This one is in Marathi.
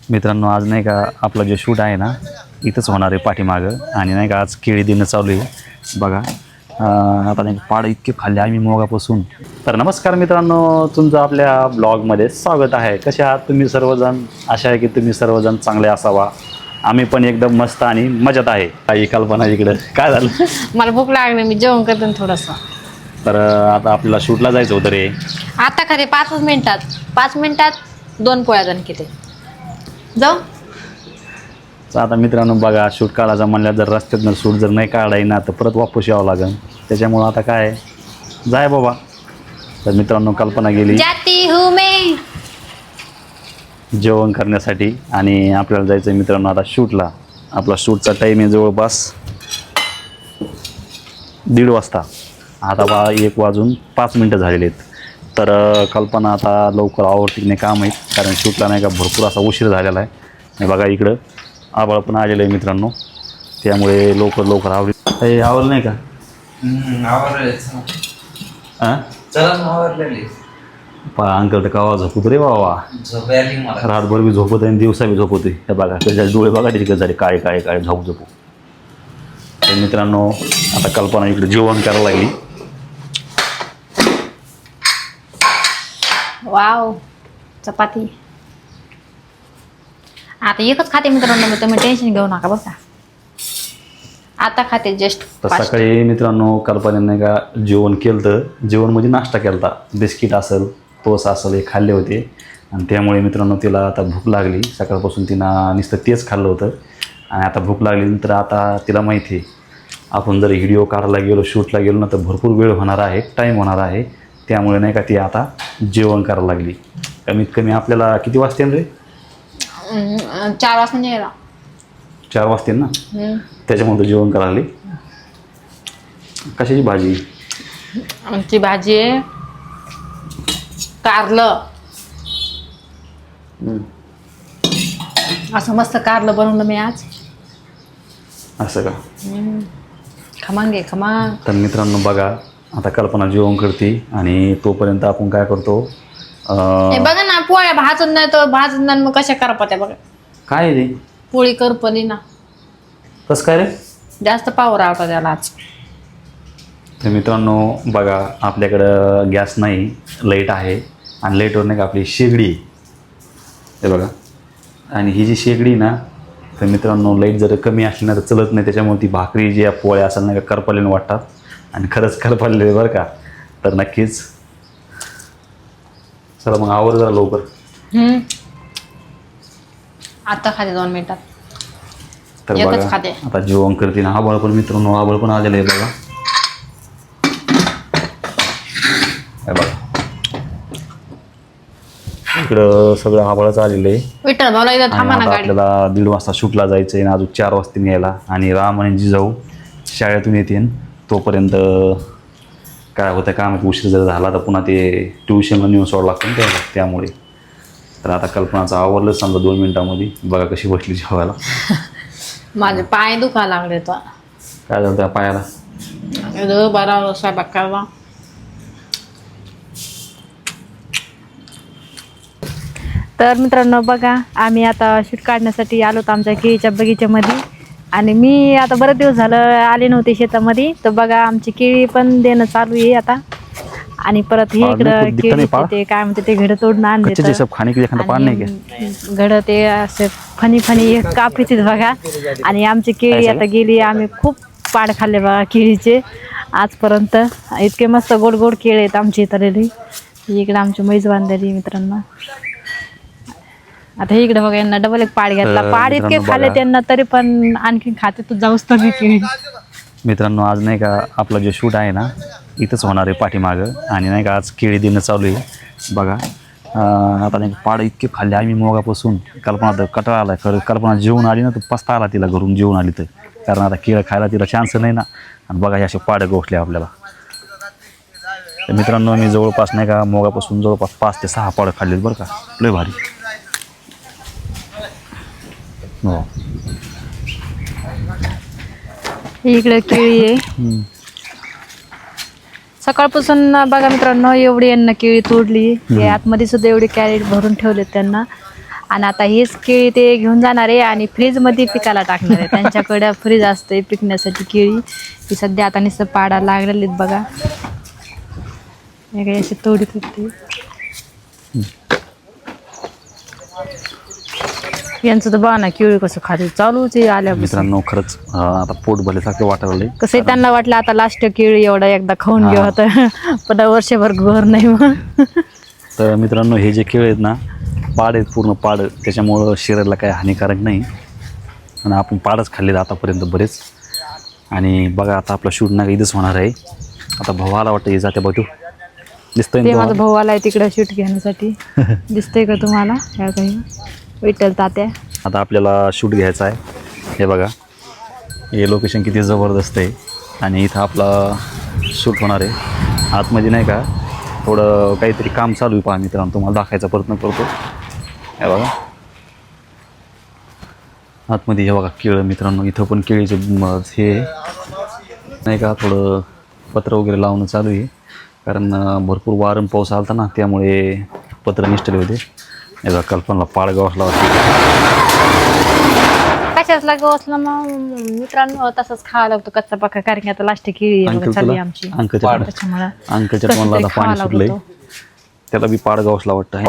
मित्रांनो, आज नाही का आपलं जे शूट आहे ना इथंच होणार आहे पाठीमागं. आणि नाही का आज केळी देणं चालू आहे बघा. आता नाही पाड इतके खाल्ले आम्ही मोगापासून. तर नमस्कार मित्रांनो, तुमचं आपल्या ब्लॉगमध्ये स्वागत आहे. कसे आहात तुम्ही सर्वजण? आशा आहे की तुम्ही सर्वजण चांगले असावा. आम्ही पण एकदम मस्त आणि मजेत आहे. काही कल्पना इकडं काय झालं? मला भूक लागली, मी जेवण करते थोडंसं. तर आता आपल्याला शूटला जायचं होतं रे. आता खरे 5 मिनिटात 2 पोळ्या जण किती जाऊ. तर आता मित्रांनो बघा, शूट काढायचा म्हणल्यावर जर रस्त्यातनं शूट जर नाही काढाय ना तर परत वापस यावं लागेल. त्याच्यामुळं आता काय जाय बाबा. तर मित्रांनो कल्पना गेली जाती हूं मैं जेवण करण्यासाठी आणि आपल्याला जायचं आहे मित्रांनो आता शूटला. आपला शूटचा टाईम आहे जवळपास 1:30 वाजता. आता 1:05 झालेले आहेत. तर कल्पना आता लवकर आवडती नाही काम आहेत, कारण शूटला नाही का भरपूर असा उशीर झालेला आहे. आणि बघा इकडं आबाळ पण आलेलं आहे मित्रांनो, त्यामुळे लवकर आवडलं नाही का? हां अंकल तर कावा झोपत रे बाबा. रातभर बी झोपत आहे आणि दिवसा बी झोपत आहे. हे बघा त्याच्या डोळे बघा तिकडे झाले काय झोपू. तर मित्रांनो आता कल्पना इकडे जेवण करायला लागली. वाव चपाती. आता एकच खाते मित्रांनो, मग तुम्ही टेन्शन घेऊ नका बरं का. आता खाते जस्ट. तर सकाळी मित्रांनो कल्पनेने नाही का जेवण केलं. तर जेवण म्हणजे नाश्ता केला होता. बिस्किट असेल, टोस्ट असेल हे खाल्ले होते. आणि त्यामुळे मित्रांनो तिला आता भूक लागली. सकाळपासून तिनं नुसतं तेच खाल्लं होतं आणि आता भूक लागली. तर आता तिला माहिती आहे आपण जर व्हिडिओ काढायला गेलो, शूटला गेलो ना तर भरपूर वेळ होणार आहे, टाईम होणार आहे. त्यामुळे नाही का ती आता जेवण करायला लागली. कमीत कमी आपल्याला किती वाजते रे? 4 वाजता निघाला. 4 वाजते ना. त्याच्यामध्ये जेवण करायला लागली. कशाची भाजी? आमची भाजी आहे कारलं. असं मस्त कारलं बनवलं मी आज. असं का? खमांगे खमांग. तर मित्रांनो बघा आता कल्पना जेवण करते आणि तोपर्यंत आपण काय करतो, हे बघा ना पोळ्या भाजून नाही तर भाजून नाही, मग कशा करपत्या बघा. काय रे पोळी करपली ना. कसं काय रे? जास्त पावर आवडता त्याला आज. तर मित्रांनो बघा आपल्याकडं गॅस नाही, लाईट आहे. आणि लाईटवर नाही का आपली शेगडी हे बघा. आणि ही जी शेगडी ना तर मित्रांनो लाईट जर कमी असली ना तर चलत नाही. त्याच्यामुळे ती भाकरी जी पोळ्या असेल नाही का करपलेलं वाटतात. आणि खरंच करपलेले बरं का. तर नक्कीच चला मग आवर जरा लवकर. आता खाते 2 मिनिटात. तर एकच बघा खाते. आता जेवण करते ना. आबाळ पण मित्रांनो आबाळ पण आलेलं आहे बघा. हे बघा इकडं सगळं आबाळच आलेलं आहे. विठ्ठल भाऊला इथं थांबा ना गाडी. आपल्याला 1:30 वाजता शूटला जायचं आहे आणि अजून 4 वाजता यायला. आणि राम आणि जिजाऊ शाळेतून येतील. तोपर्यंत काय होतं का माहिती, उशीर जर झाला तर पुन्हा ते ट्युशनला नेऊन सोडावं लागतं ना त्यामुळे. तर आता कल्पनाचं आवरलं समजा 2 मिनिटांमध्ये. बघा कशी बसली जेवायला. माझे पाय दुखायला लागले. तो काय झालं त्या पायाला? बरा स्वयंपाक करावा. तर मित्रांनो बघा आम्ही आता शूट काढण्यासाठी आलो होतो आमच्या केळीच्या बगीच्यामध्ये. आणि मी आता बरेच दिवस झालं आले नव्हते शेतामध्ये. तर बघा आमची केळी पण देणं चालू आहे आता. आणि परत हे इकडं केळी ते काय म्हणते ते घडं तोडून आणले. घडं ते असे फणी कापीचे बघा. आणि आमची केळी आता गेली. आम्ही खूप पाड खाल्ले बघा केळीचे आजपर्यंत. इतके मस्त गोड गोड केळी आहेत आमची इथलेली. इकडे आमची म्हैस बांधलेली मित्रांनो. आता इकडे बघा यांना डबल एक पाड घेतला. पाड इतके खाल्ले त्यांना तरी पण आणखी खाते तू जाऊस तर केळी. मित्रांनो आज नाही का आपलं जे शूट आहे ना इथंच होणार आहे पाठीमागं. आणि नाही का आज केळी देणं चालू आहे बघा. आता नाही पाड इतके खाल्ले आम्ही मोगापासून. कल्पना तर कटाळा आला. खरं कल्पना जेवून आली ना तर पस्ता आला तिला घरून जेवून आली तर. कारण आता केळं खायला तिला चान्स नाही ना. आणि बघा हे असे पाडं गोठले आपल्याला. तर मित्रांनो मी जवळपास नाही का मोगापासून जवळपास 5 ते 6 पाडं खाल्लेत बरं का. लय भारी. हो इकडे केळी आहे. सकाळपासून बघा मित्रांनो एवढी यांना केळी तोडली. आतमध्ये सुद्धा एवढी कॅरेट भरून ठेवलेत त्यांना. आणि आता हेच केळी ते घेऊन जाणार आहे आणि फ्रीजमध्ये पिकाला टाकणार आहे. त्यांच्याकडे फ्रीज असते पिकण्यासाठी केळी. ती सध्या आता नुसतं पाडायला लागलेली आहेत बघा. वेगळे असे तोडीत होते. यांचं तर बघा ना केळी कसं खाते चालूच आहे आल्यापासून. मित्रांनो खरंच आता पोट भरल्यासारखं वाटायला लागलंय. कसं त्यांना वाटलं आता लास्ट केळी एवढा एकदा खाऊन घ्या होतं पण वर्षभर घर नाही मग. तर मित्रांनो हे जे केळी आहेत ना पाड आहेत पूर्ण पाड, त्याच्यामुळं शरीराला काही हानिकारक नाही आणि आपण पाडच खाल्लेलं आतापर्यंत बरेच. आणि बघा आता आपला शूट नाही इथंच होणार आहे. आता भावाला वाटतं हे जाते बघू दिसतंय ते ना माझा तुम्हाला? भाऊ आलाय तिकडे शूट घेण्यासाठी. दिसतंय का तुम्हाला ह्या काही विठ्ठल तात्या. आता आपल्याला शूट घ्यायचा आहे. हे बघा हे लोकेशन किती जबरदस्त आहे आणि इथं आपला शूट होणार आहे. आतमध्ये नाही का थोडं काहीतरी काम चालू आहे पहा मित्रांनो, तुम्हाला दाखवायचा प्रयत्न करतो. हे बघा आतमध्ये हे बघा केळं मित्रांनो, इथं पण केळीचे हे नाही का थोडं पत्र वगैरे लावणं चालू आहे कारण भरपूर वारं पाऊस आला ना त्यामुळे पत्र निष्ठले होते. हे बघा कल्पनाला पाड गवसला कशाच गवसला मग मित्रांनो तसंच खावा लागतो कच्चा पक्का कारण की आता लास्ट केळी आहे बघा चालली आमची. अंकच्या त्याच्यामुळे अंकच्या मला आता पाणी सुटलंय त्याला बी पाड गवसला वाटतं.